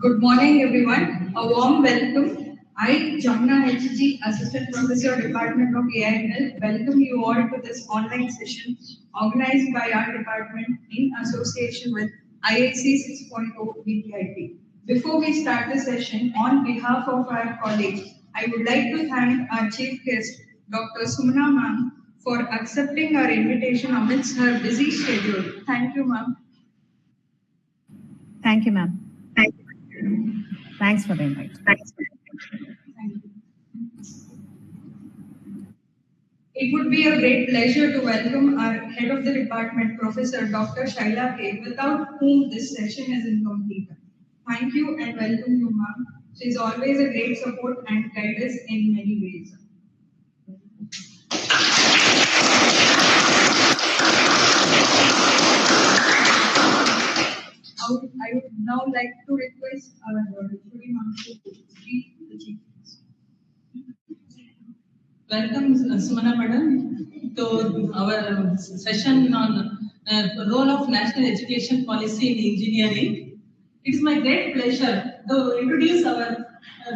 Good morning, everyone. A warm welcome. I, Sumana M, Assistant Professor, Department of AIML, welcome you all to this online session organized by our department in association with IIC 6.0 VKIT. Before we start the session, on behalf of our colleagues, I would like to thank our chief guest, Dr. Sumana M, for accepting our invitation amidst her busy schedule. Thank you, ma'am. Thank you, ma'am. Thanks for the invite. Thank you. It would be a great pleasure to welcome our head of the department, Professor Dr. Shaila K, without whom this session is incomplete. Thank you and welcome you, ma'am. She is always a great support and guide us in many ways. I would now like to request our Deputy Ma'am to speak the chief. Welcome, Sumana Madam, to our session on role of national education policy in engineering. It is my great pleasure to introduce our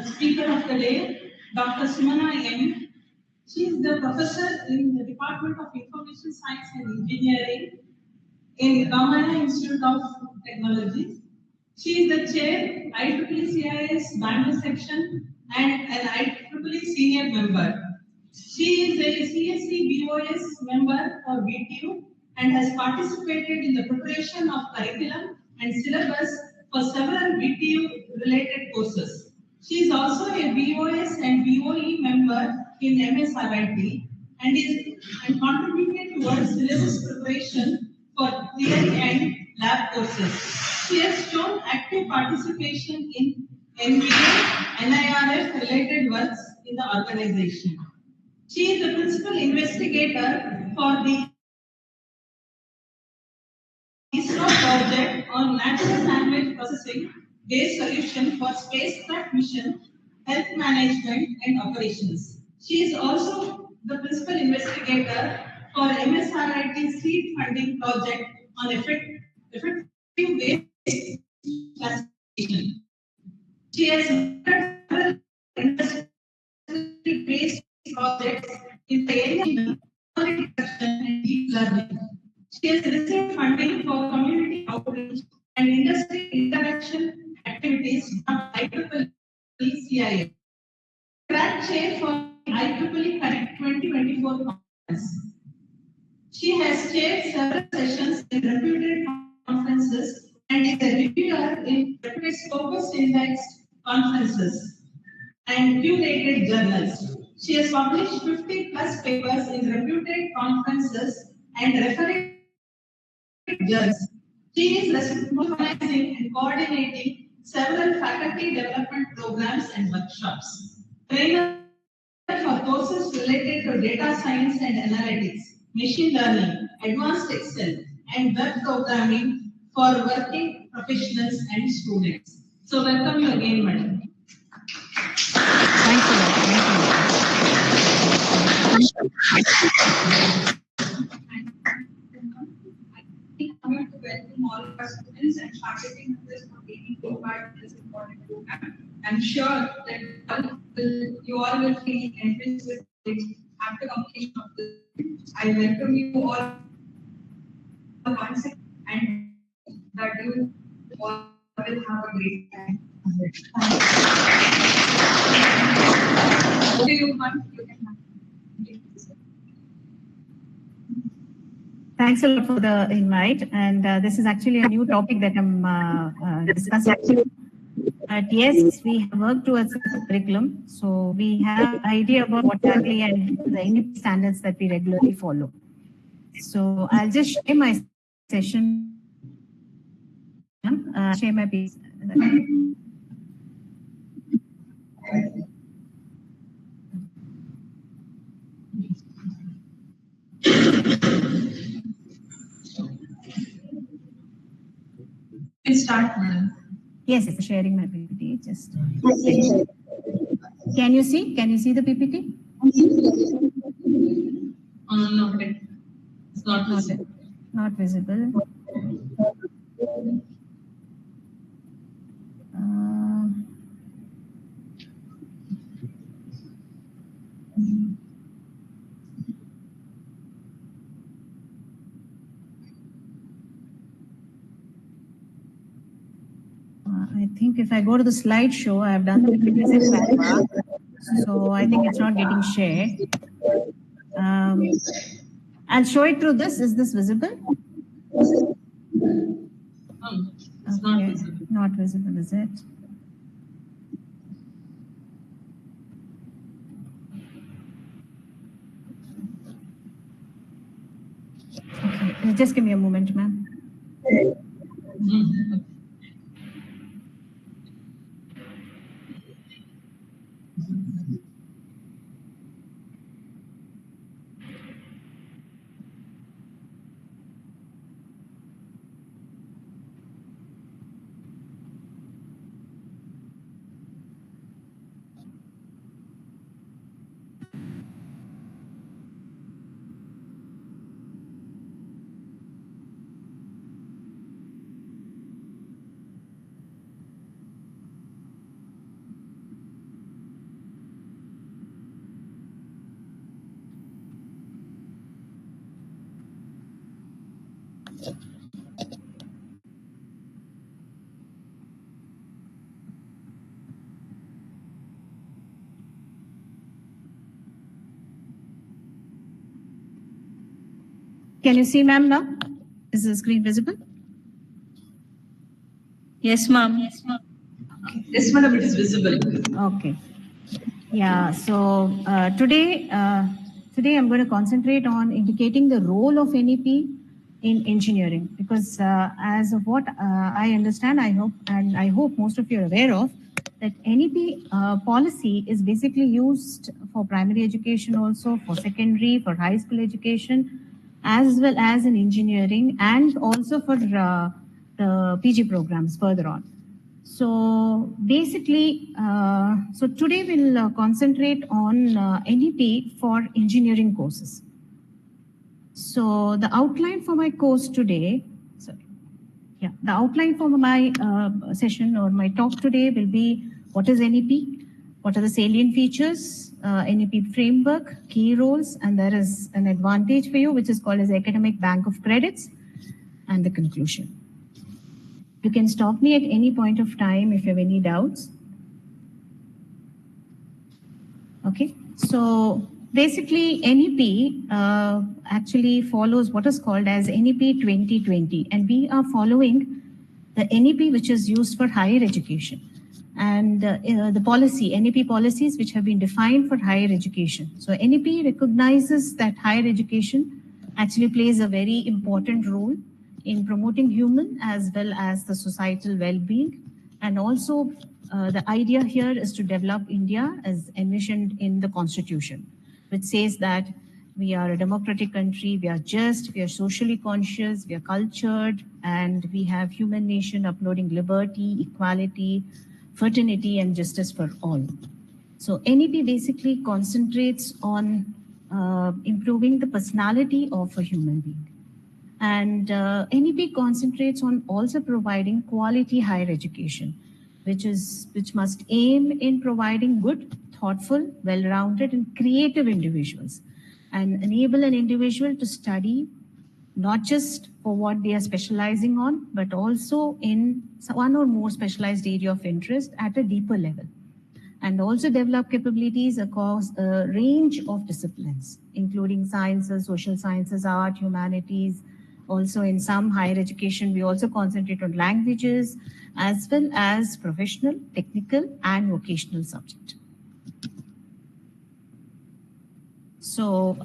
speaker of the day, Dr. Sumana M. She is the professor in the Department of Information Science and Engineering in Bangalore Institute of Technology. She is the chair, IEEE-CIS Bangalore section and an IEEE senior member. She is a CSE BOS member for BTU and has participated in the preparation of curriculum and syllabus for several BTU-related courses. She is also a BOS and BOE member in MSRIT and contributed towards syllabus preparation for theory and lab courses. She has shown active participation in NEP, NIRF related works in the organization. She is the principal investigator for the ISRO project on natural language processing based solution for spacecraft mission, health management and operations. She is also the principal investigator for MSRIT seed funding project on effective waste classification. She has several industry-based projects in the area of reduction and deep learning. She has received funding for community outreach and industry interaction activities from IEEE-CIS. Track chair for IEEE Connect 2024 conference. She has chaired several sessions in reputed conferences and is a reviewer in reputed Scopus Index conferences and curated journals. She has published 50 plus papers in reputed conferences and referred journals. She is responsible for organizing and coordinating several faculty development programs and workshops. Trainer for courses related to data science and analytics, machine learning, advanced Excel, and web programming for working professionals and students. So welcome you again, madam. Thank you. I want to welcome all of our students and faculty members for taking part in this important program. I'm sure that you all will feel enriched with it after completion of this. I welcome you all once again and that you all will have a great time. Do you want you can have Thanks a lot for the invite. And this is actually a new topic that I'm discussing. Yes, we have worked towards the curriculum. So we have an idea about what are the NEP standards that we regularly follow. So I'll just share my session Share my piece. Please start, madam. Yes, it's sharing my PPT. Just can you see? Can you see the PPT? No, it's not visible. Not visible. I think if I go to the slideshow, I have done the PPT in Canva, so I think it's not getting shared. I'll show it through this. Is this visible? It's not visible. Not visible, is it? Okay, just give me a moment, ma'am. Can you see, ma'am, now? Is the screen visible? Yes, ma'am. Yes, madam, it is visible. Okay. Yeah, so today I'm going to concentrate on indicating the role of NEP in engineering, because as of what I understand, I hope most of you are aware of, that NEP policy is basically used for primary education, also for secondary, for high school education, as well as in engineering, and also for the PG programs further on. So basically, so today we'll concentrate on NEP for engineering courses. So the outline for my course today, the outline for my session or my talk today will be what is NEP, what are the salient features, NEP framework, key roles, and there is an advantage for you, which is called as academic bank of credits, and the conclusion. You can stop me at any point of time if you have any doubts. Okay, so basically NEP actually follows what is called as NEP 2020, and we are following the NEP which is used for higher education, and the policy, NEP policies which have been defined for higher education. So NEP recognizes that higher education actually plays a very important role in promoting human as well as the societal well-being. And also the idea here is to develop India as envisioned in the Constitution, which says that we are a democratic country, we are just, we are socially conscious, we are cultured, and we have human nation upholding liberty, equality, fraternity, and justice for all. So NEP basically concentrates on improving the personality of a human being. And NEP concentrates on also providing quality higher education, which must aim in providing good, thoughtful, well-rounded, and creative individuals, and enable an individual to study not just for what they are specializing on, but also in one or more specialized area of interest at a deeper level, and also develop capabilities across a range of disciplines, including sciences, social sciences, art, humanities. Also in some higher education, we also concentrate on languages, as well as professional, technical, and vocational subject. So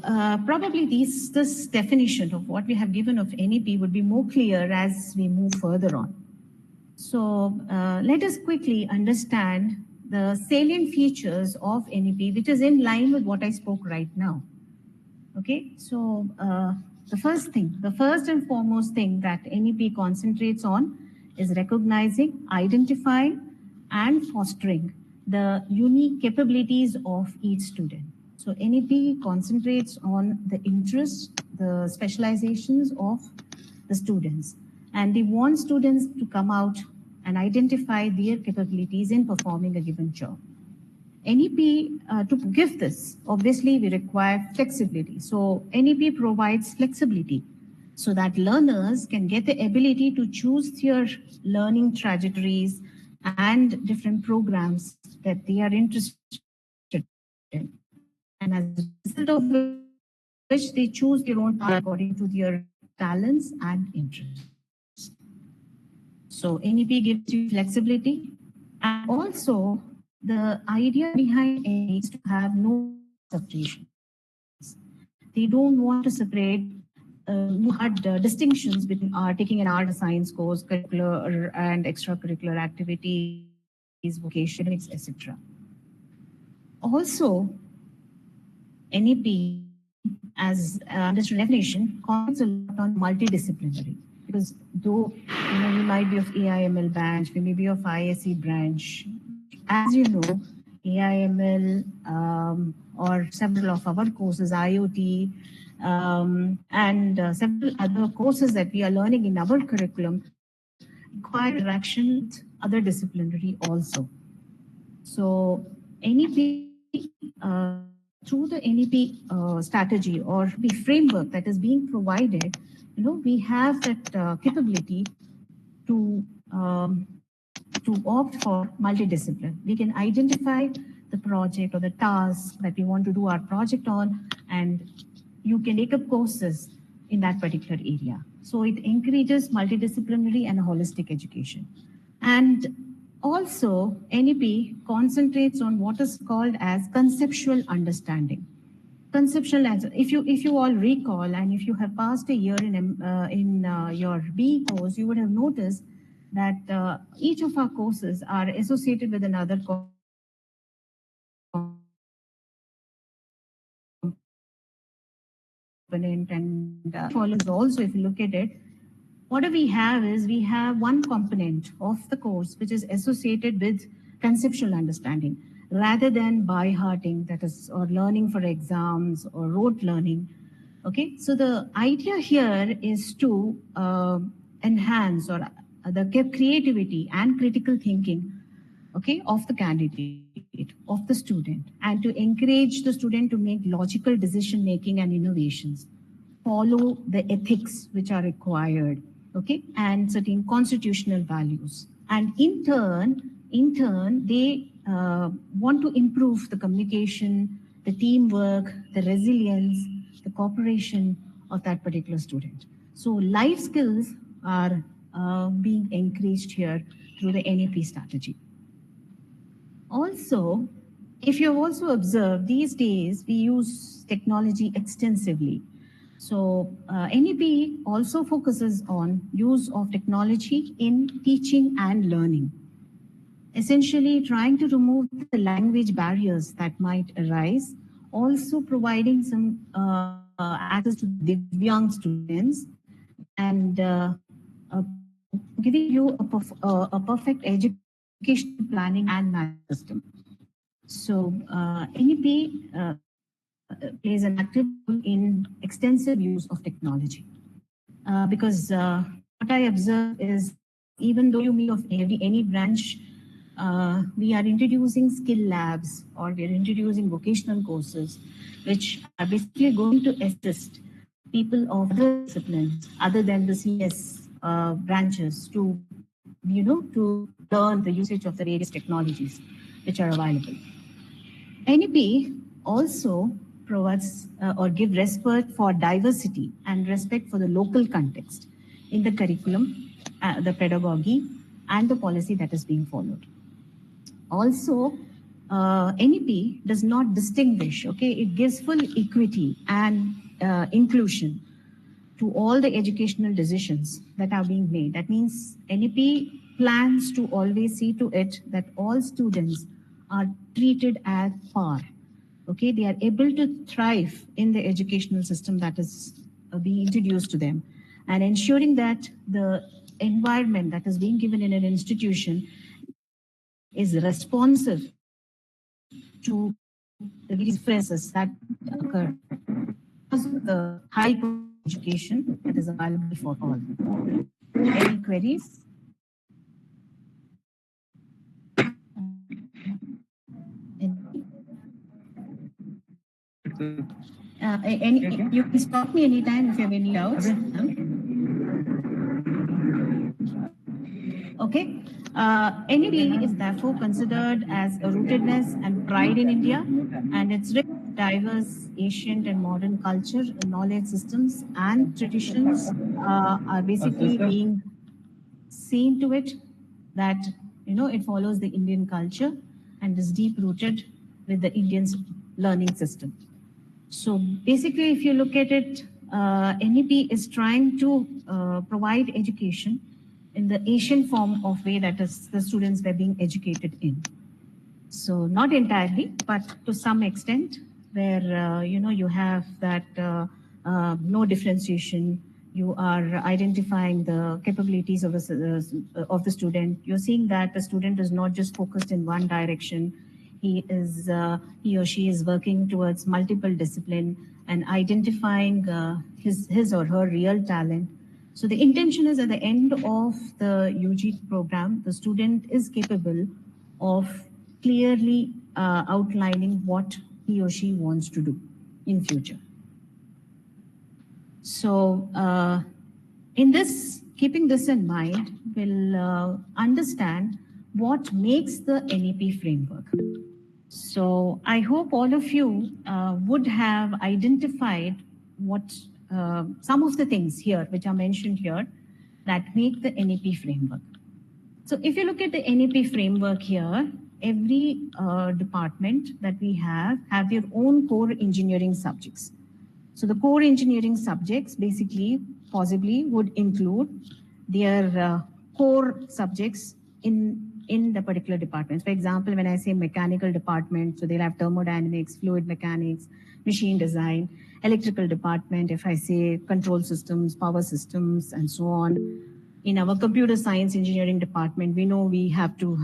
probably this definition of what we have given of NEP would be more clear as we move further on. So let us quickly understand the salient features of NEP, which is in line with what I spoke right now. Okay, so the first and foremost thing that NEP concentrates on is recognizing, identifying, and fostering the unique capabilities of each student. So NEP concentrates on the interests, the specializations of the students, and they want students to come out and identify their capabilities in performing a given job. NEP, to give this, obviously we require flexibility. So NEP provides flexibility so that learners can get the ability to choose their learning trajectories and different programs that they are interested in. And as a result of which they choose their own path according to their talents and interests. So NEP gives you flexibility, and also the idea behind NEP is to have no separations. They don't want to separate hard distinctions between taking an art science course, curricular and extracurricular activities, vocations, etc. Also, NEP, as understood definition, concentrates a lot on multidisciplinary. Because though we might be of AIML branch, we may be of ISE branch. As you know, AIML or several of our courses, IoT, and several other courses that we are learning in our curriculum require interaction with other disciplinary also. So NEP, through the NEP strategy or the framework that is being provided, we have that capability to opt for multidiscipline. We can identify the project or the task that we want to do our project on, and you can take up courses in that particular area. So it encourages multidisciplinary and holistic education. And also, NEP concentrates on what is called as conceptual understanding. Conceptual, if you all recall, and if you have passed a year in your B course, you would have noticed that each of our courses are associated with another component, and follows also. If you look at it, what do we have is we have one component of the course which is associated with conceptual understanding rather than by hearting, that is, or learning for exams or rote learning. Okay, so the idea here is to enhance or the creativity and critical thinking, okay, of the candidate, of the student, and to encourage the student to make logical decision making and innovations, follow the ethics which are required, okay, and certain constitutional values. And in turn, they want to improve the communication, the teamwork, the resilience, the cooperation of that particular student. So life skills are being encouraged here through the NEP strategy. Also, if you have also observed, these days we use technology extensively. So NEP also focuses on use of technology in teaching and learning, essentially trying to remove the language barriers that might arise, also providing some access to Divyang students, and giving you a perfect education planning and management system. So NEP plays an active role in extensive use of technology. Because what I observe is, even though you may of any branch, we are introducing skill labs or we are introducing vocational courses, which are basically going to assist people of other disciplines other than the CS branches to, to learn the usage of the various technologies which are available. NEP also provides or give respect for diversity and respect for the local context in the curriculum, the pedagogy, and the policy that is being followed. Also, NEP does not distinguish, okay? It gives full equity and inclusion to all the educational decisions that are being made. That means NEP plans to always see to it that all students are treated at par. Okay, they are able to thrive in the educational system that is being introduced to them, and ensuring that the environment that is being given in an institution is responsive to the differences that occur because of the high education that is available for all. Any queries? You can stop me anytime if you have any doubts. Okay. NEP is therefore considered as a rootedness and pride in India, and its rich, diverse, ancient and modern culture, knowledge systems and traditions are basically being seen to it that it follows the Indian culture and is deep rooted with the Indian learning system. So basically, if you look at it, NEP is trying to provide education in the Asian form of way that is the students were being educated in. So not entirely, but to some extent, where you have that no differentiation. You are identifying the capabilities of the student. You're seeing that the student is not just focused in one direction. He or she is working towards multiple discipline and identifying his or her real talent. So the intention is at the end of the UG program, the student is capable of clearly outlining what he or she wants to do in future. So in this, keeping this in mind, we'll understand what makes the NEP framework. So I hope all of you would have identified what some of the things here, which are mentioned here, that make the NEP framework. So if you look at the NEP framework here, every department that we have their own core engineering subjects. So the core engineering subjects basically possibly would include their core subjects in the particular departments. For example, when I say mechanical department, so they'll have thermodynamics, fluid mechanics, machine design, electrical department, if I say control systems, power systems, and so on. In our computer science engineering department, we know we have to,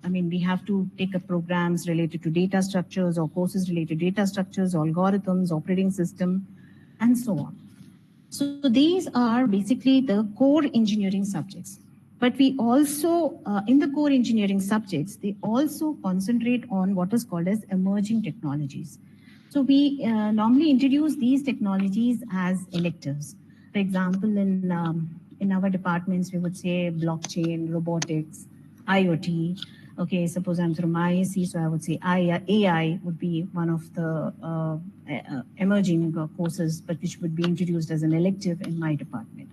we have to take up programs related to data structures or courses related to data structures, algorithms, operating system, and so on. So these are basically the core engineering subjects. But we also, in the core engineering subjects, they also concentrate on what is called as emerging technologies. So we normally introduce these technologies as electives. For example, in our departments, we would say blockchain, robotics, IoT. Okay, suppose I'm from IIC, so I would say AI would be one of the emerging courses, but which would be introduced as an elective in my department.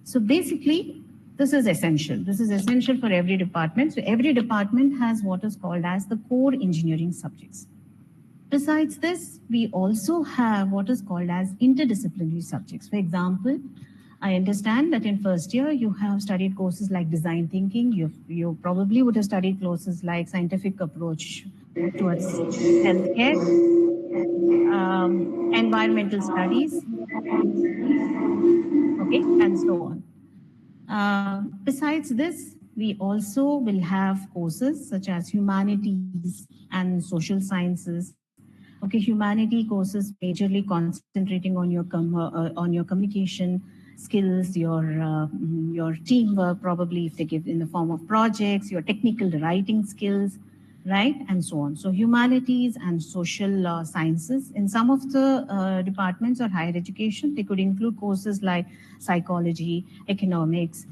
So basically, this is essential. This is essential for every department. So every department has what is called as the core engineering subjects. Besides this, we also have what is called as interdisciplinary subjects. For example, I understand that in first year, you have studied courses like design thinking. You probably would have studied courses like scientific approach towards healthcare, environmental studies, okay, and so on. Besides this, we also will have courses such as humanities and social sciences. Okay, humanity courses majorly concentrating on your communication skills, your teamwork, probably if they give in the form of projects, your technical writing skills, right, and so on. So humanities and social sciences. In some of the departments or higher education, they could include courses like psychology, economics,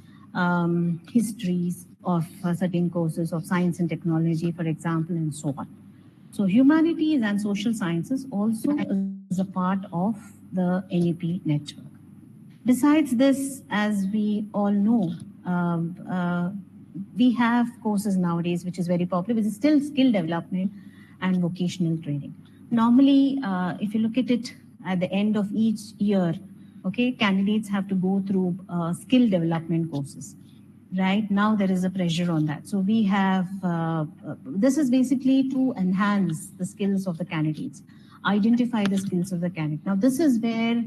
histories of certain courses of science and technology, for example, and so on. So humanities and social sciences also is a part of the NEP network. Besides this, as we all know, we have courses nowadays, which is very popular, which is still skill development and vocational training. Normally, if you look at it at the end of each year, Okay, candidates have to go through skill development courses. Right now, there is a pressure on that. So we have, this is basically to enhance the skills of the candidates, identify the skills of the candidate. Now, this is where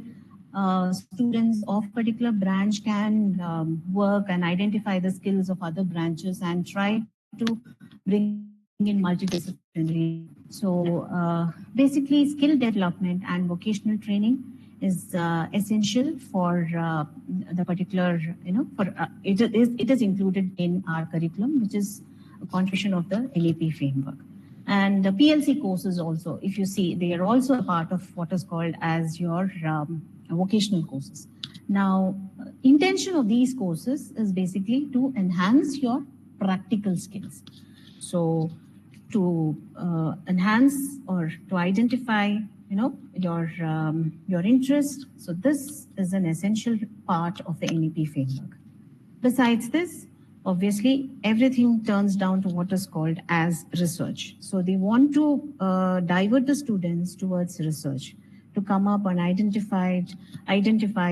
students of particular branch can work and identify the skills of other branches and try to bring in multidisciplinary. So basically, skill development and vocational training is essential for the particular, for it is included in our curriculum, which is a contribution of the NEP framework. And the PLC courses also, if you see, they are also a part of what is called as your vocational courses. Now, intention of these courses is basically to enhance your practical skills. So to enhance or to identify, your interest. So this is an essential part of the NEP framework. Besides this, obviously, everything turns down to what is called as research. So they want to divert the students towards research to come up and identify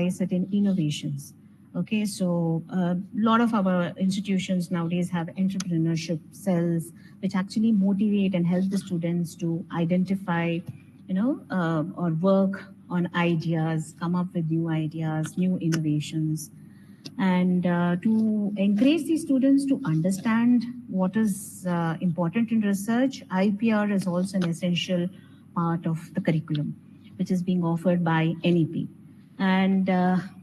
certain innovations. Okay, so a lot of our institutions nowadays have entrepreneurship cells, which actually motivate and help the students to identify, or work on ideas, come up with new ideas, new innovations. And to encourage these students to understand what is important in research, IPR is also an essential part of the curriculum, which is being offered by NEP. And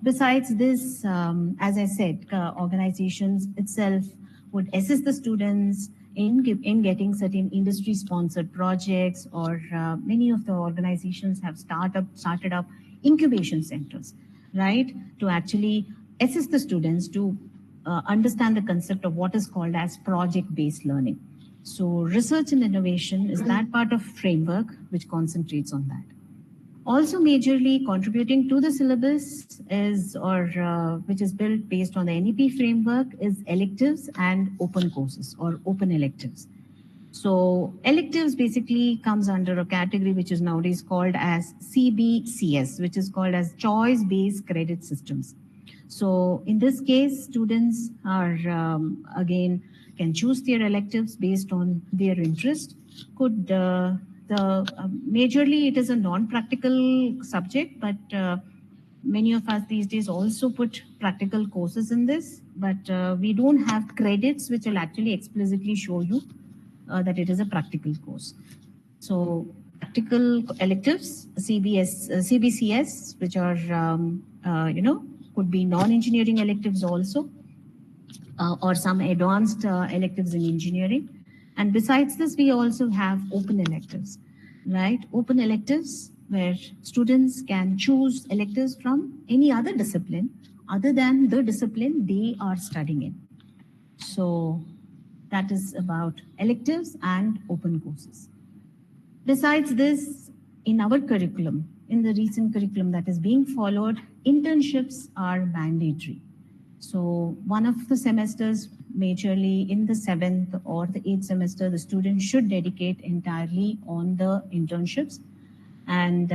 besides this, as I said, organizations itself would assist the students in getting certain industry-sponsored projects, or many of the organizations have started up incubation centers, right, to actually assist the students to understand the concept of what is called as project-based learning. So research and innovation is that part of framework which concentrates on that. Also majorly contributing to the syllabus is, which is built based on the NEP framework, is electives and open courses or open electives. So electives basically comes under a category which is nowadays called as CBCS, which is called as choice-based credit systems. So in this case, students are, again, can choose their electives based on their interest. Majorly it is a non-practical subject, but many of us these days also put practical courses in this, but we don't have credits which will actually explicitly show you that it is a practical course. So practical electives, CBCS, which are, could be non-engineering electives also, or some advanced electives in engineering. And besides this, we also have open electives, right? Open electives where students can choose electives from any other discipline other than the discipline they are studying in. So that is about electives and open courses. Besides this, in our curriculum, in the recent curriculum that is being followed, internships are mandatory. So one of the semesters, majorly in the 7th or the 8th semester, the student should dedicate entirely on the internships and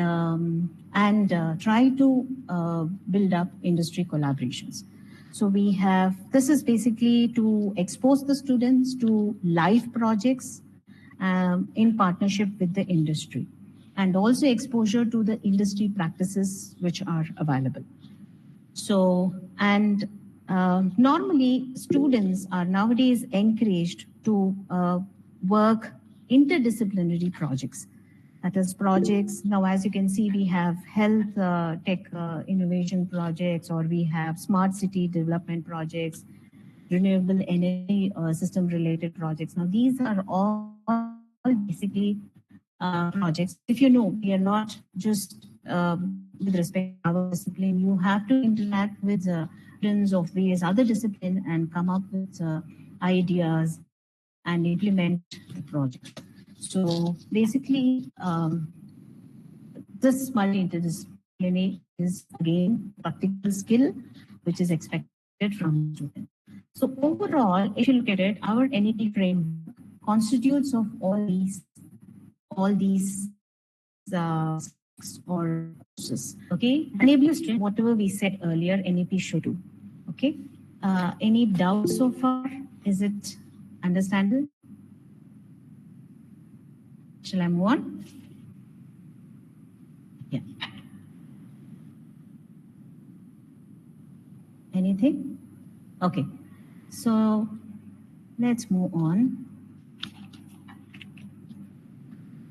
try to build up industry collaborations. So we have, this is basically to expose the students to live projects in partnership with the industry, and also exposure to the industry practices which are available. So, and normally students are nowadays encouraged to work interdisciplinary projects. That is projects, now as you can see, we have health tech innovation projects, or we have smart city development projects, renewable energy system related projects. Now these are all basically projects. If you know, we are not just with respect to our discipline, you have to interact with students of various other disciplines and come up with ideas and implement the project. So basically, this multidisciplinary is again practical skill which is expected from students. So overall, if you look at it, our NEP framework constitutes of all these or courses. Okay, enable student whatever we said earlier, NEP should do. Okay, any doubts so far? Is it understandable? Shall I move on? Yeah. Anything? Okay. So let's move on.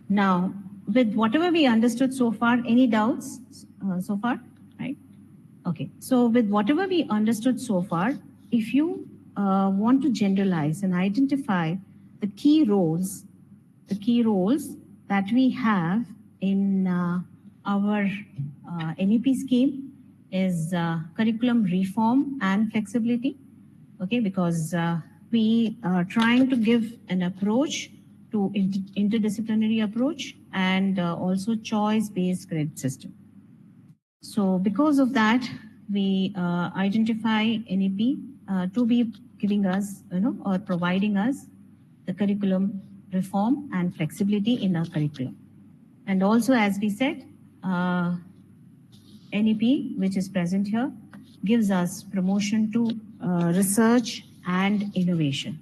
Now, with whatever we understood so far, any doubts so far? Right? Okay. So with whatever we understood so far, if you want to generalize and identify the key roles that we have in our NEP scheme is curriculum reform and flexibility. Okay, because we are trying to give an approach to interdisciplinary approach and also choice-based credit system. So because of that, we identify NEP to be giving us, or providing us the curriculum reform and flexibility in our curriculum. And also, as we said, NEP, which is present here, gives us promotion to research and innovation.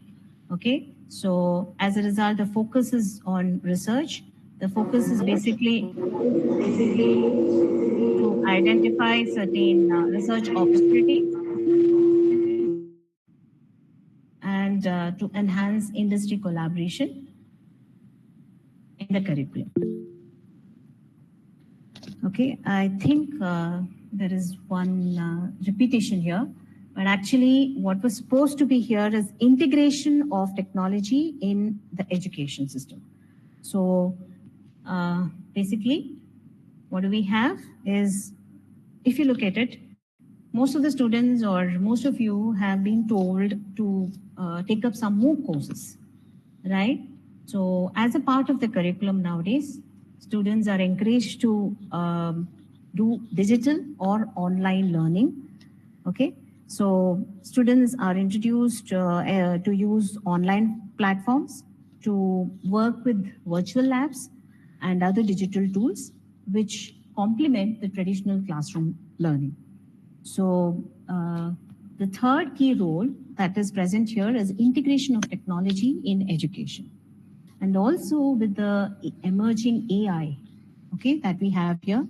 Okay, so as a result, the focus is on research. The focus is basically to identify certain research opportunities and to enhance industry collaboration in the curriculum. Okay, I think there is one repetition here, but actually what was supposed to be here is integration of technology in the education system. So basically, what do we have is, if you look at it, most of the students or most of you have been told to take up some more courses, right? So as a part of the curriculum nowadays, students are encouraged to do digital or online learning. Okay, so students are introduced to use online platforms, to work with virtual labs and other digital tools which complement the traditional classroom learning. So the third key role that is present here is integration of technology in education. And also with the emerging AI, okay, that we have here,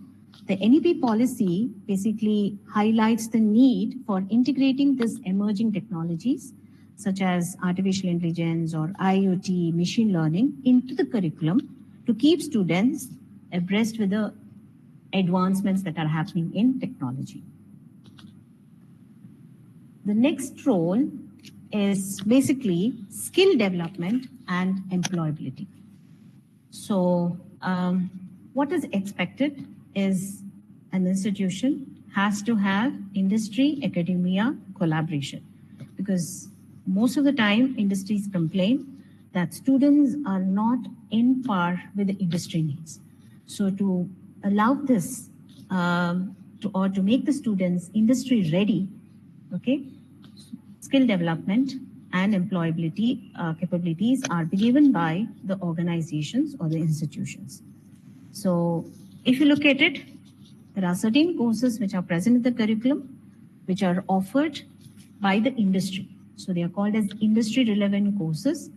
the NEP policy basically highlights the need for integrating this emerging technologies such as artificial intelligence or IoT, machine learning into the curriculum to keep students abreast with the advancements that are happening in technology. The next role is basically skill development and employability. So what is expected is an institution has to have industry academia collaboration, because most of the time industries complain that students are not in par with the industry needs. So to allow this to make the students industry ready, okay, skill development and employability capabilities are given by the organizations or the institutions. So if you look at it, there are certain courses which are present in the curriculum, which are offered by the industry. So they are called as industry relevant courses.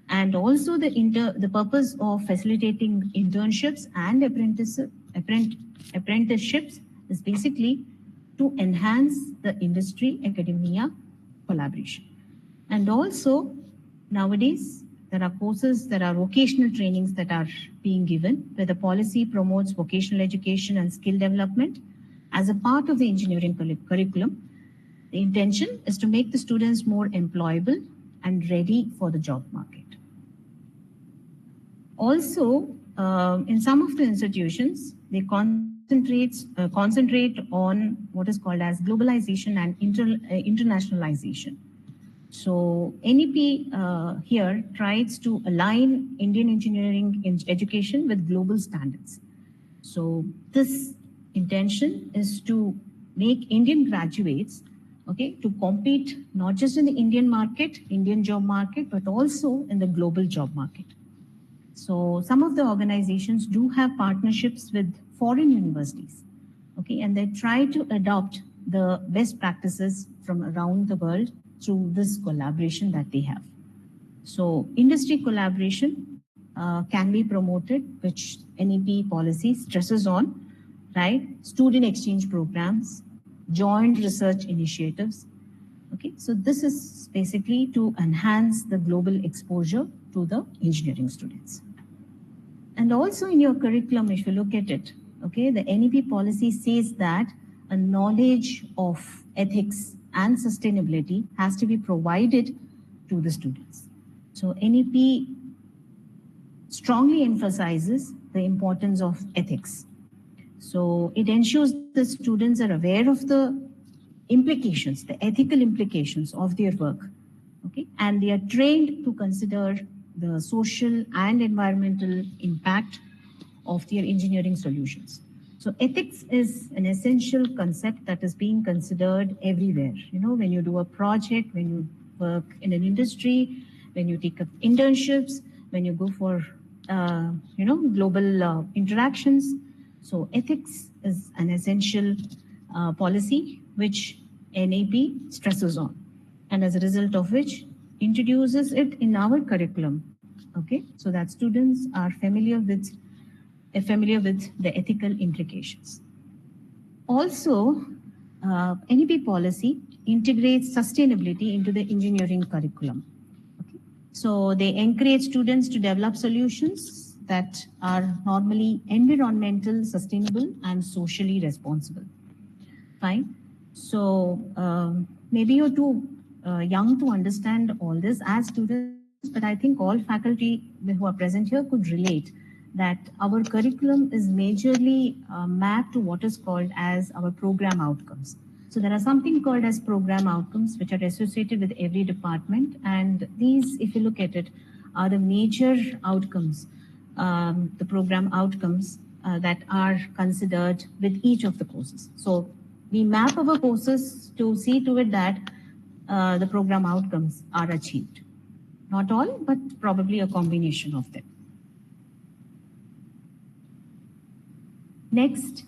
And also the purpose of facilitating internships and apprenticeships is basically to enhance the industry academia collaboration. And also nowadays there are courses, there are vocational trainings that are being given where the policy promotes vocational education and skill development as a part of the engineering curriculum. The intention is to make the students more employable and ready for the job market. Also, in some of the institutions, they concentrate on what is called as globalization and internationalization. So NEP here tries to align Indian engineering education with global standards. So this intention is to make Indian graduates, okay, to compete not just in the Indian market, Indian job market, but also in the global job market. So some of the organizations do have partnerships with foreign universities, okay, and they try to adopt the best practices from around the world through this collaboration that they have. So industry collaboration can be promoted, which NEP policy stresses on, right? Student exchange programs, joint research initiatives. Okay, so this is basically to enhance the global exposure to the engineering students. And also in your curriculum, if you look at it, okay, the NEP policy says that a knowledge of ethics and sustainability has to be provided to the students. So NEP strongly emphasizes the importance of ethics. So it ensures the students are aware of the implications, the ethical implications of their work, okay, and they are trained to consider the social and environmental impact of their engineering solutions. So ethics is an essential concept that is being considered everywhere. You know, when you do a project, when you work in an industry, when you take up internships, when you go for, global interactions. So ethics is an essential policy which NEP stresses on, and as a result of which introduces it in our curriculum. Okay, so that students are familiar with the ethical implications. Also, NEP policy integrates sustainability into the engineering curriculum. Okay? So they encourage students to develop solutions that are normally environmental, sustainable, and socially responsible. Fine. So maybe you're too young to understand all this as students, but I think all faculty who are present here could relate that our curriculum is majorly mapped to what is called as our program outcomes. So there are something called as program outcomes which are associated with every department, and these, if you look at it, are the major outcomes, the program outcomes that are considered with each of the courses. So we map our courses to see to it that the program outcomes are achieved. Not all, but probably a combination of them. Next,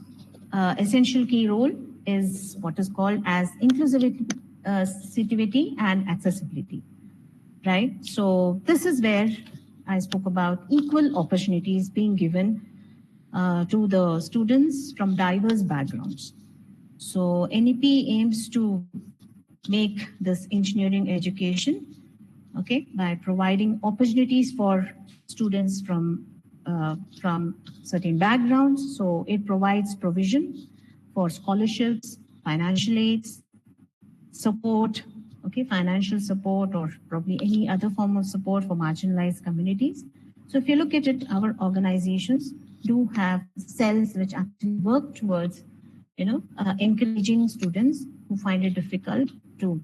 essential key role is what is called as inclusivity and accessibility, right? So this is where I spoke about equal opportunities being given to the students from diverse backgrounds. So NEP aims to make this engineering education, okay, by providing opportunities for students from certain backgrounds. So it provides provision for scholarships, financial aids, support, okay, financial support, or probably any other form of support for marginalized communities. So if you look at it, our organizations do have cells which actually work towards, encouraging students who find it difficult to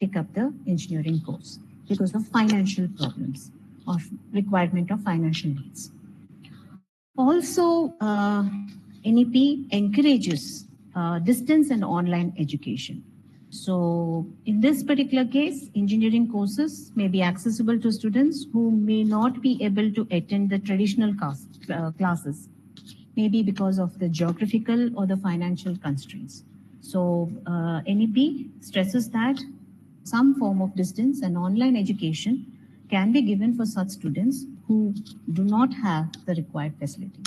pick up the engineering course because of financial problems or requirement of financial needs. Also, NEP encourages distance and online education. So in this particular case, engineering courses may be accessible to students who may not be able to attend the traditional classes, maybe because of the geographical or the financial constraints. So NEP stresses that some form of distance and online education can be given for such students who do not have the required facility.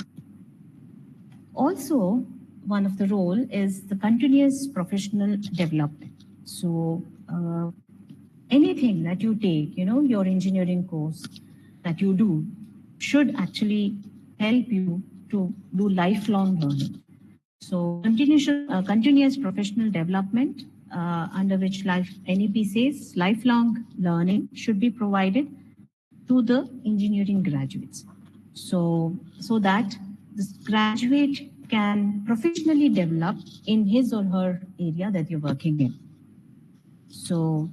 Also, one of the role is the continuous professional development. So anything that you take, your engineering course that you do should actually help you to do lifelong learning. So continuous professional development, under which NEP says lifelong learning should be provided to the engineering graduates. So that this graduate can professionally develop in his or her area that you're working in. So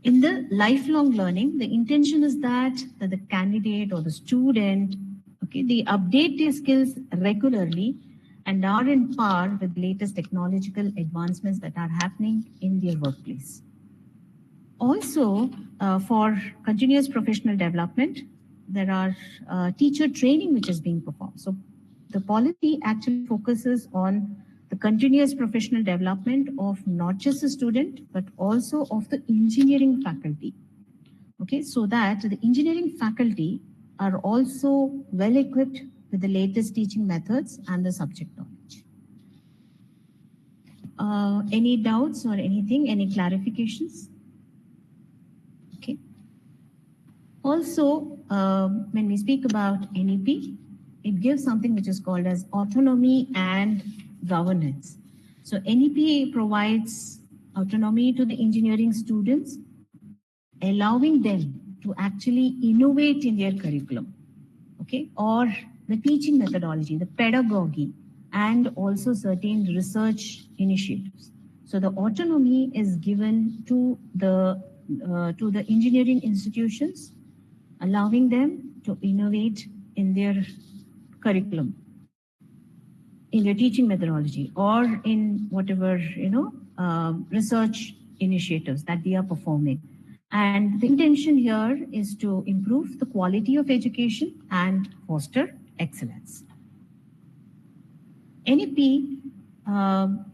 in the lifelong learning, the intention is that the candidate or the student, okay, they update their skills regularly and are in par with the latest technological advancements that are happening in their workplace. Also, for continuous professional development, there are teacher training which is being performed. So the policy actually focuses on the continuous professional development of not just the student, but also of the engineering faculty. Okay, so that the engineering faculty are also well equipped with the latest teaching methods and the subject knowledge. Any doubts or anything, any clarifications? Okay. Also, when we speak about NEP, it gives something which is called as autonomy and governance. So NEP provides autonomy to the engineering students, allowing them to actually innovate in their curriculum, okay, or the teaching methodology, the pedagogy, and also certain research initiatives. So the autonomy is given to the engineering institutions, allowing them to innovate in their curriculum, in their teaching methodology, or in whatever research initiatives that they are performing. And the intention here is to improve the quality of education and foster excellence. NEP,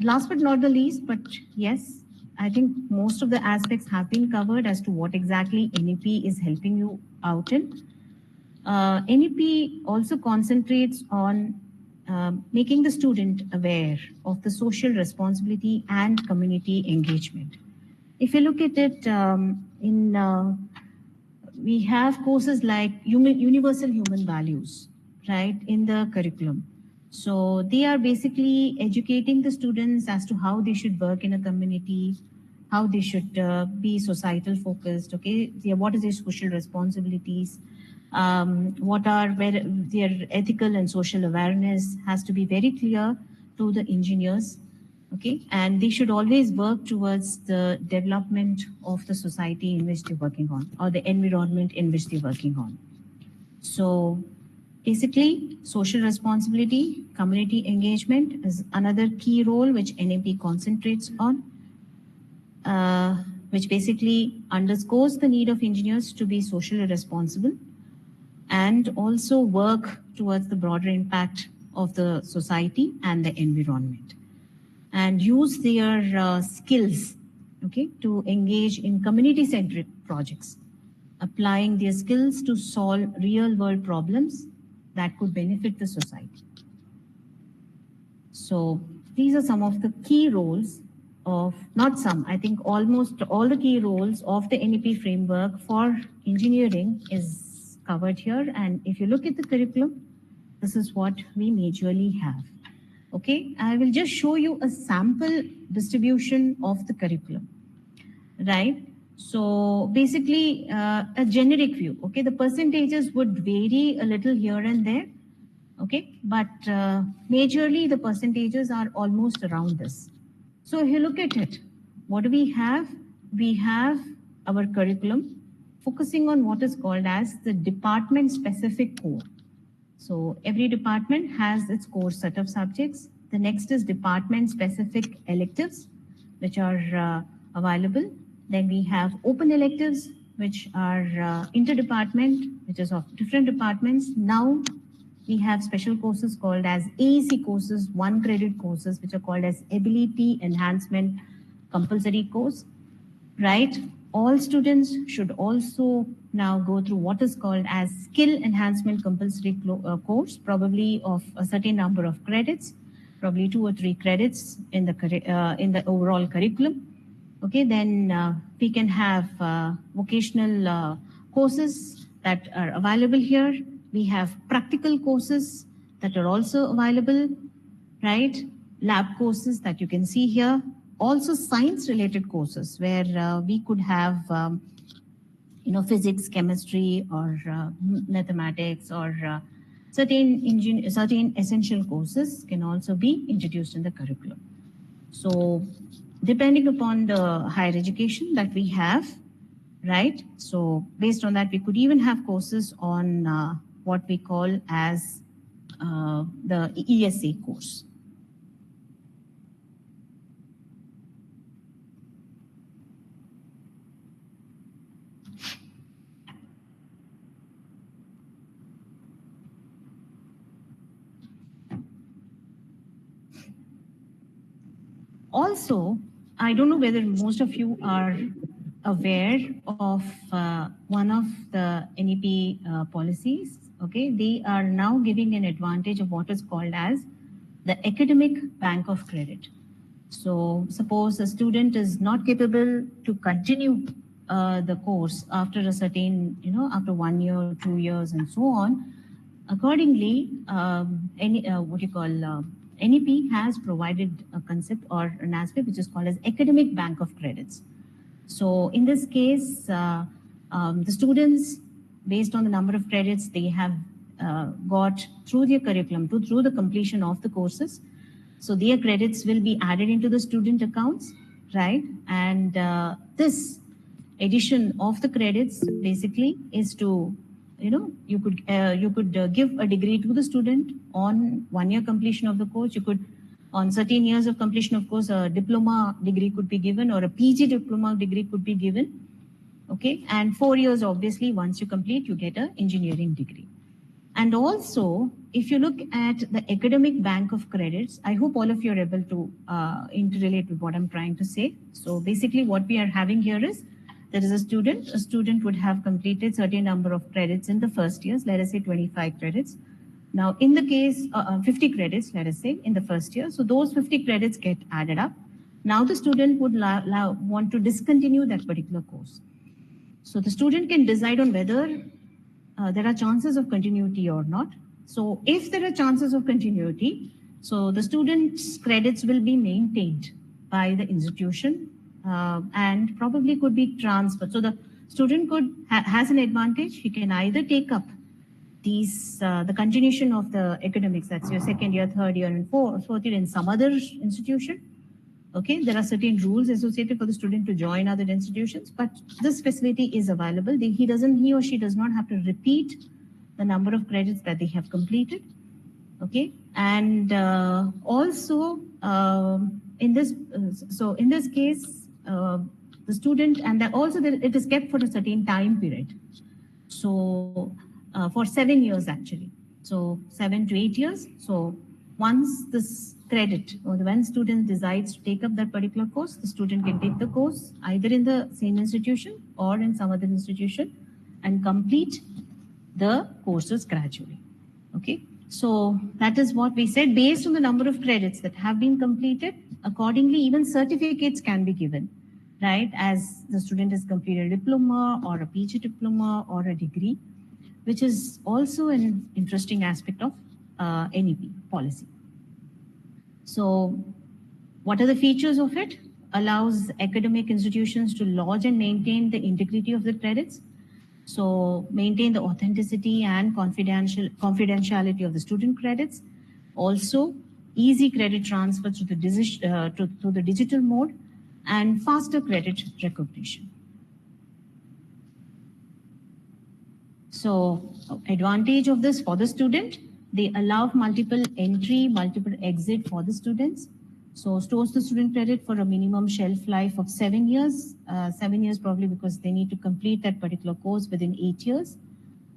last but not the least, but yes, I think most of the aspects have been covered as to what exactly NEP is helping you out in. NEP also concentrates on making the student aware of the social responsibility and community engagement. If you look at it, we have courses like universal human values, right, in the curriculum. So they are basically educating the students as to how they should work in a community, how they should be societal focused, okay, what is their social responsibilities, what are their ethical and social awareness has to be very clear to the engineers, okay, and they should always work towards the development of the society in which they're working on, or the environment in which they're working on. So basically, social responsibility, community engagement is another key role which NEP concentrates on, which basically underscores the need of engineers to be socially responsible and also work towards the broader impact of the society and the environment, and use their skills, okay, to engage in community-centric projects, applying their skills to solve real-world problems that could benefit the society. So these are some of the key roles of, not some, I think almost all the key roles of the NEP framework for engineering is covered here. And if you look at the curriculum, this is what we majorly have. Okay, I will just show you a sample distribution of the curriculum, right? So basically a generic view, okay, the percentages would vary a little here and there, okay, but majorly the percentages are almost around this. So if you look at it, what do we have? We have our curriculum focusing on what is called as the department specific core. So every department has its core set of subjects. The next is department specific electives, which are available. Then we have open electives, which are interdepartment, which is of different departments. Now we have special courses called as IIC courses, 1 credit courses, which are called as ability enhancement compulsory course, right? All students should also now go through what is called as skill enhancement compulsory course, probably of a certain number of credits, probably 2 or 3 credits in the overall curriculum. Okay, then we can have vocational courses that are available here. We have practical courses that are also available, right? Lab courses that you can see here. Also science related courses where we could have physics, chemistry, or mathematics, or certain essential courses can also be introduced in the curriculum. So depending upon the higher education that we have, right? So based on that, we could even have courses on what we call as the ESA course. Also, I don't know whether most of you are aware of one of the NEP policies. Okay, they are now giving an advantage of what is called as the academic bank of credit. So suppose a student is not capable to continue the course after a certain, after 1 year, 2 years, and so on. Accordingly, NEP has provided a concept or an aspect which is called as academic bank of credits. So in this case, the students, based on the number of credits they have got through their curriculum, through the completion of the courses, so their credits will be added into the student accounts, right? And this addition of the credits basically is to, you could give a degree to the student on 1 year completion of the course. You could, on certain years of completion of course, a diploma degree could be given, or a PG diploma degree could be given. Okay, and 4 years, obviously, once you complete, you get an engineering degree. And also, if you look at the academic bank of credits, I hope all of you are able to interrelate with what I'm trying to say. So basically what we are having here is, there is a student would have completed certain number of credits in the first years, let us say 25 credits. Now in the case, 50 credits, let us say, in the first year. So those 50 credits get added up. Now the student would want to discontinue that particular course. So the student can decide on whether there are chances of continuity or not. So if there are chances of continuity, so the student's credits will be maintained by the institution and probably could be transferred. So the student has an advantage. He can either take up these the continuation of the academics, that's your second year, third year, and fourth year in some other institution. Okay, there are certain rules associated for the student to join other institutions, but this facility is available. He or she does not have to repeat the number of credits that they have completed. Okay, and also in this case, the student, and also it is kept for a certain time period. So for 7 years actually, so 7 to 8 years. So once this credit, or when student decides to take up that particular course, the student can take the course either in the same institution or in some other institution and complete the courses gradually. Okay, so that is what we said. Based on the number of credits that have been completed, accordingly even certificates can be given, right, as the student has completed a diploma or a PG diploma or a degree, which is also an interesting aspect of NEP policy. So what are the features of it? Allows academic institutions to lodge and maintain the integrity of the credits. So maintain the authenticity and confidentiality of the student credits. Also easy credit transfer to the digital mode and faster credit recognition. So advantage of this for the student, they allow multiple entry, multiple exit for the students. So stores the student credit for a minimum shelf life of 7 years. 7 years probably because they need to complete that particular course within 8 years.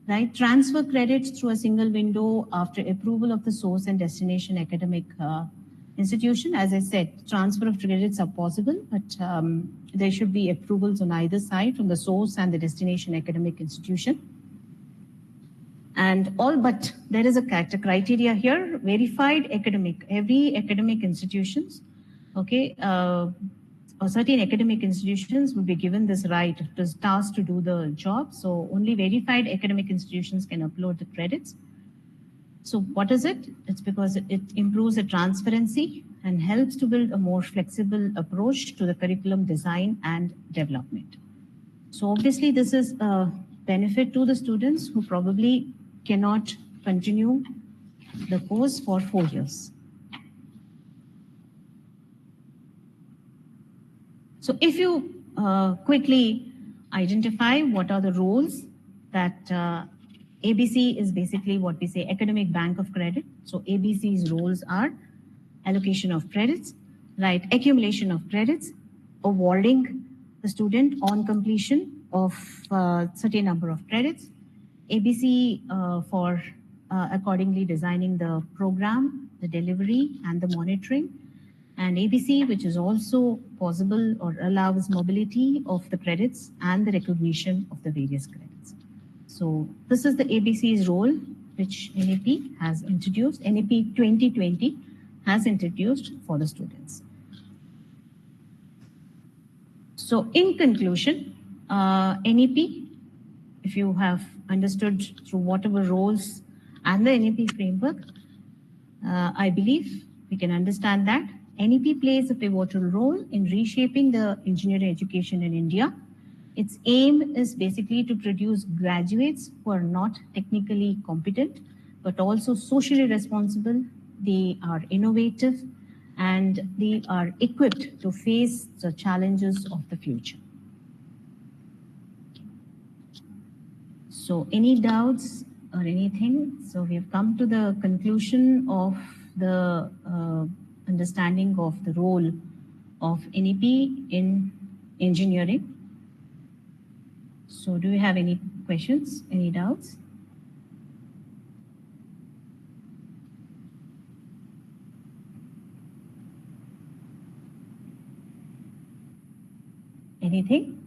Right? Transfer credits through a single window after approval of the source and destination academic institution. As I said, transfer of credits are possible, but there should be approvals on either side from the source and the destination academic institution. And all, but there is a criteria here, verified academic, every academic institutions, okay, or certain academic institutions will be given this right, this task to do the job. So only verified academic institutions can upload the credits. So what is it? It's because it improves the transparency and helps to build a more flexible approach to the curriculum design and development. So obviously this is a benefit to the students who probably cannot continue the course for 4 years. So if you quickly identify what are the roles that ABC is basically what we say academic bank of credit. So ABC's roles are allocation of credits, right, accumulation of credits, awarding the student on completion of certain number of credits, ABC for accordingly designing the program, the delivery, and the monitoring. and ABC, which is also possible or allows mobility of the credits and the recognition of the various credits. So this is the ABC's role, which NEP has introduced. NEP 2020 has introduced for the students. So in conclusion, NEP, if you have understood through whatever roles and the NEP framework, I believe we can understand that NEP plays a pivotal role in reshaping the engineering education in India. Its aim is basically to produce graduates who are not technically competent, but also socially responsible. They are innovative and they are equipped to face the challenges of the future. So any doubts or anything? So we've come to the conclusion of the understanding of the role of NEP in engineering. So do you have any questions, any doubts? Anything?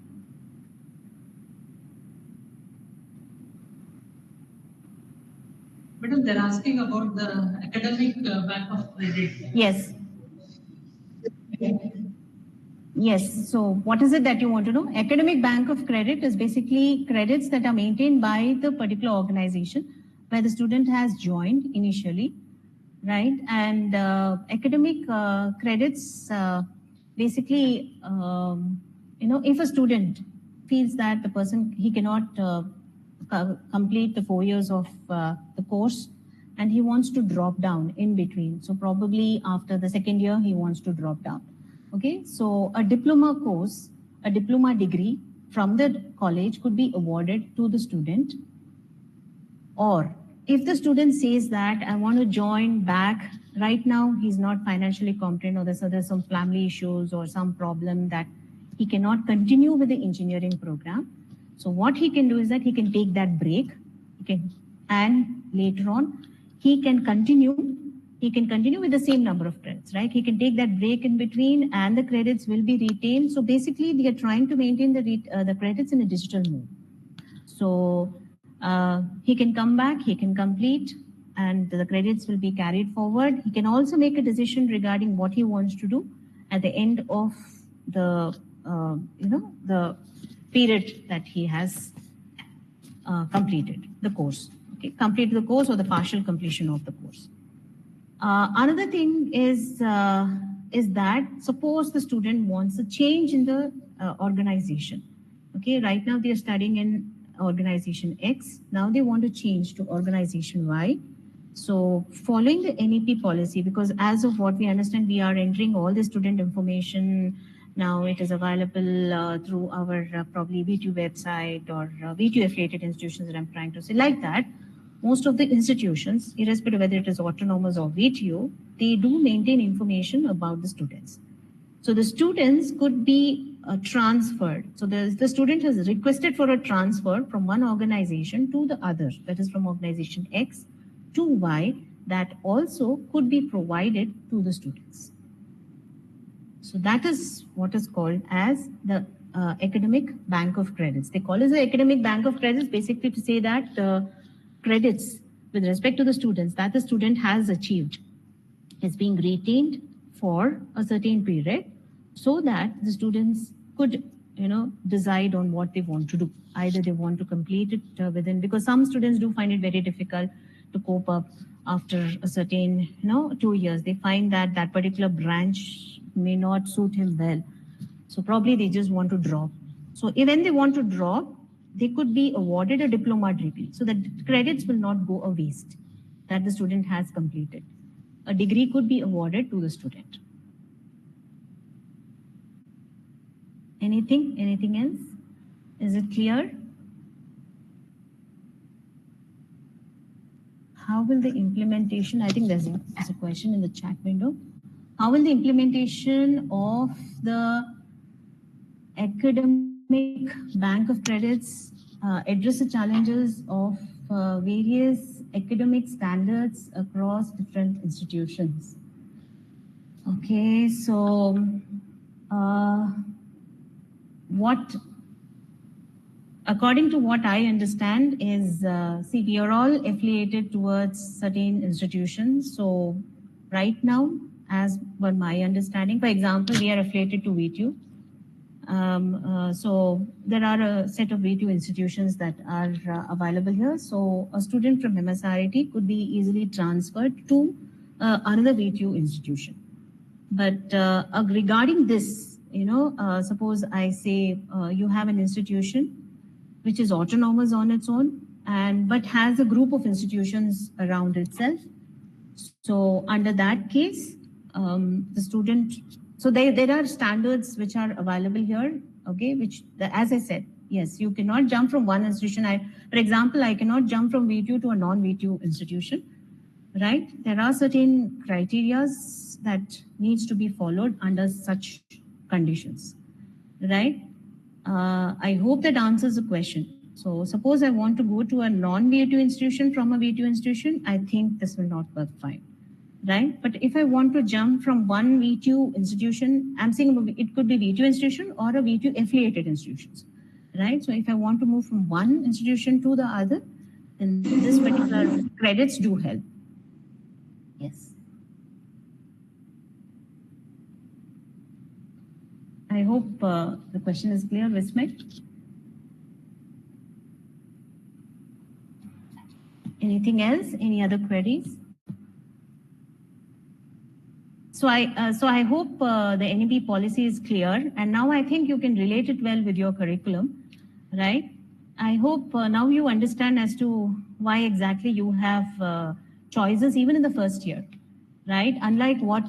Madam, they're asking about the academic bank of credit. Yes. Yes. So what is it that you want to know? Academic bank of credit is basically credits that are maintained by the particular organization where the student has joined initially, right? And academic credits basically, if a student feels that the person, he cannot complete the 4 years of the course and he wants to drop down in between. So probably after the second year, he wants to drop down. Okay, so a diploma course, a diploma degree from the college could be awarded to the student. Or if the student says that I want to join back, right now he's not financially competent or there's some family issues or some problem that he cannot continue with the engineering program. So what he can do is that he can take that break, and later on he can continue with the same number of credits, right? He can take that break in between and the credits will be retained. So basically they are trying to maintain the credits in a digital mode. So he can come back, he can complete and the credits will be carried forward. He can also make a decision regarding what he wants to do at the end of the, the period that he has completed the course. Okay, complete the course or the partial completion of the course. Another thing is that suppose the student wants a change in the organization. Okay, right now they are studying in organization X. Now they want to change to organization Y. So following the NEP policy, because as of what we understand, we are entering all the student information. Now it is available through our probably VTU website or VTU affiliated institutions that I'm trying to say like that. Most of the institutions, irrespective of whether it is autonomous or VTU, they do maintain information about the students. So the students could be transferred. So the student has requested for a transfer from one organization to the other, that is from organization X to Y, that also could be provided to the students. So that is what is called as the academic bank of credits. They call it the academic bank of credits basically to say that the credits with respect to the students that the student has achieved is being retained for a certain period so that the students could decide on what they want to do. Either they want to complete it within, because some students do find it very difficult to cope up after a certain 2 years. They find that that particular branch may not suit him well, so probably they just want to drop. So when they want to drop, they could be awarded a diploma degree so that credits will not go a waste that the student has completed. A degree could be awarded to the student. Anything else? Is it clear? How will the implementation, I think there's a question in the chat window. How will the implementation of the academic bank of credits address the challenges of various academic standards across different institutions? Okay, so according to what I understand is, see, we are all affiliated towards certain institutions. So right now, as per my understanding, for example, we are affiliated to VTU. So there are a set of VTU institutions that are available here. So a student from MSRIT could be easily transferred to another VTU institution. But regarding this, suppose I say you have an institution which is autonomous on its own, but has a group of institutions around itself. So under that case, the student, so there are standards which are available here, okay, which, as I said, yes, you cannot jump from one institution. For example, I cannot jump from VTU to a non-VTU institution, right? There are certain criteria that needs to be followed under such conditions, right? I hope that answers the question. So suppose I want to go to a non-VTU institution from a VTU institution, I think this will not work fine, right? But if I want to jump from one VTU institution, I'm saying it could be VTU institution or a VTU affiliated institutions, right? So if I want to move from one institution to the other, then this particular credits do help. Yes. I hope the question is clear, Vismay. Anything else? Any other queries? So I hope the NEP policy is clear, and now I think you can relate it well with your curriculum, right? I hope now you understand as to why exactly you have choices even in the first year, right? Unlike what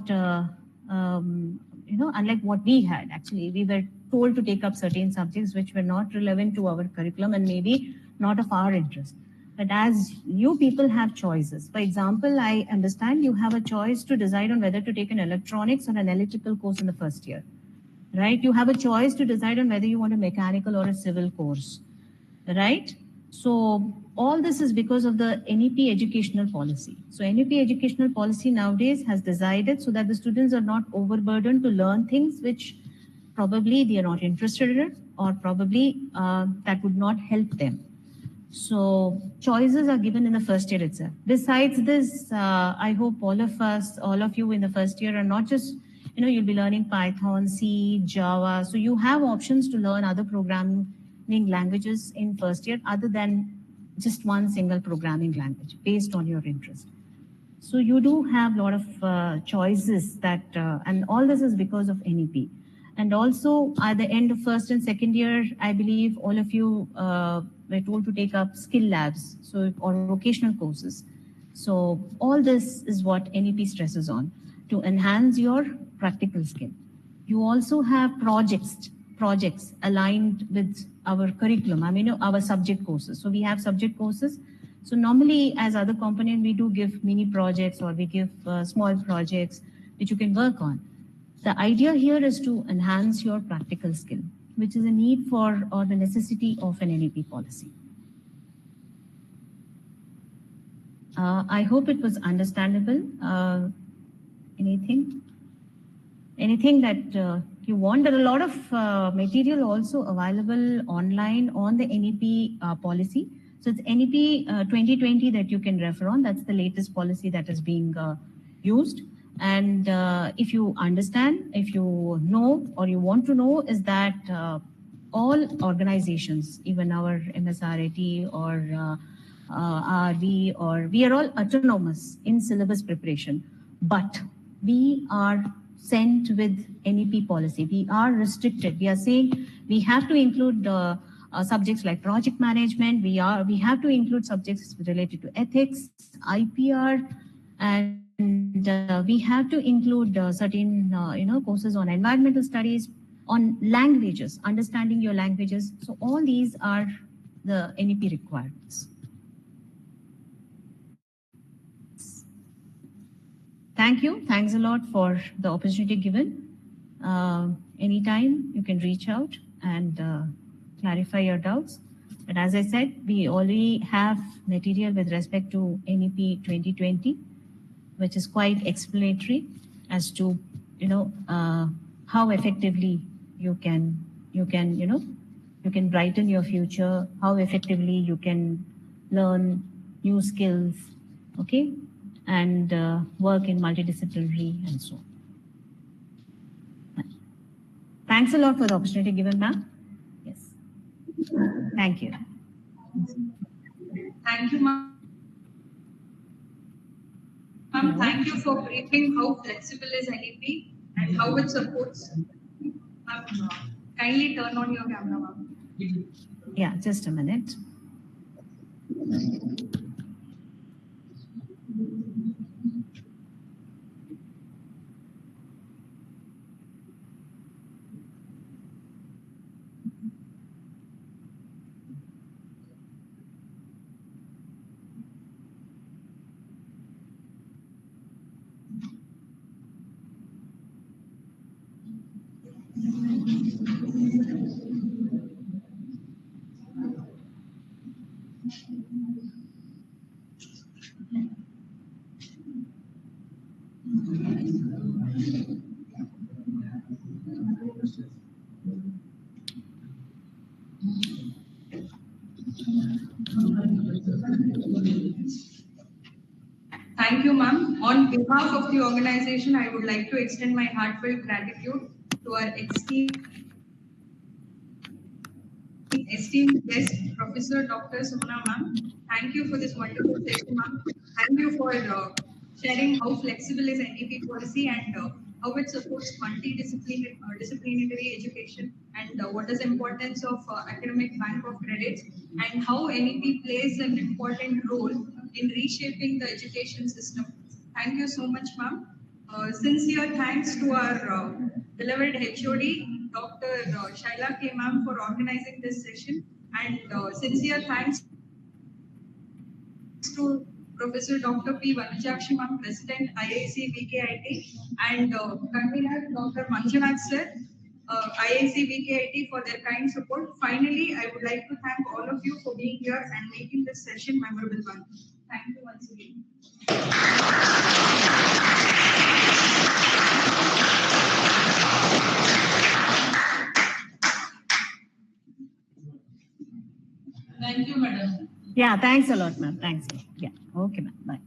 unlike what we had. Actually, we were told to take up certain subjects which were not relevant to our curriculum and maybe not of our interest. But as you people have choices, for example, I understand you have a choice to decide on whether to take an electronics or an electrical course in the first year, right? You have a choice to decide on whether you want a mechanical or a civil course, right? So all this is because of the NEP educational policy. So NEP educational policy nowadays has decided so that the students are not overburdened to learn things which probably they are not interested in, or probably that would not help them. So choices are given in the first year itself. Besides this, I hope all of you in the first year are not just, you'll be learning Python, C, Java. So you have options to learn other programming languages in first year other than just one single programming language based on your interest. So you do have a lot of choices that, and all this is because of NEP. And also at the end of first and second year, I believe all of you were told to take up skill labs, or vocational courses. So all this is what NEP stresses on, to enhance your practical skill. You also have projects aligned with our curriculum, our subject courses. So we have subject courses. So normally as other component, we do give mini projects or we give small projects which you can work on. The idea here is to enhance your practical skill, which is a need for or the necessity of an NEP policy. I hope it was understandable. Anything that you want? There are a lot of material also available online on the NEP policy. So it's NEP 2020 that you can refer on. That's the latest policy that is being used. And if you understand, if you know, or you want to know, is that all organizations, even our MSRIT or RV, or we are all autonomous in syllabus preparation, but we are sent with NEP policy. We are restricted. We are saying we have to include subjects like project management. We have to include subjects related to ethics, IPR, and we have to include certain courses on environmental studies, on languages, understanding your languages. So all these are the NEP requirements. Thank you. Thanks a lot for the opportunity given. Anytime you can reach out and clarify your doubts. But as I said, we already have material with respect to NEP 2020, which is quite explanatory as to how effectively you can brighten your future, how effectively you can learn new skills, okay, and work in multidisciplinary and so on. Thanks a lot for the opportunity given, ma'am. Yes. Thank you. Thank you, ma'am. Thank you for briefing how flexible is NEP and how it supports. Kindly turn on your camera, ma'am. Yeah, just a minute. Thank you, ma'am. On behalf of the organization, I would like to extend my heartfelt gratitude to our esteemed guest, Professor Dr. Sumana ma'am. Thank you for this wonderful session, ma'am. Thank you for sharing how flexible is NEP policy and how it supports disciplinary education and what is the importance of academic bank of credits and how NEP plays an important role in reshaping the education system. Thank you so much, ma'am. Sincere thanks to our beloved HOD, Dr. Shaila K. ma'am, for organizing this session, and sincere thanks to Professor Dr. P. Vanujakshi ma'am, President IIC VKIT, and convener Dr. Manjunath sir, IIC VKIT, for their kind support. Finally, I would like to thank all of you for being here and making this session memorable one. Thank you once again. Thank you, madam. Yeah, thanks a lot, ma'am. Thanks. Yeah, okay, ma'am. Bye.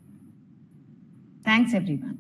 Thanks, everyone.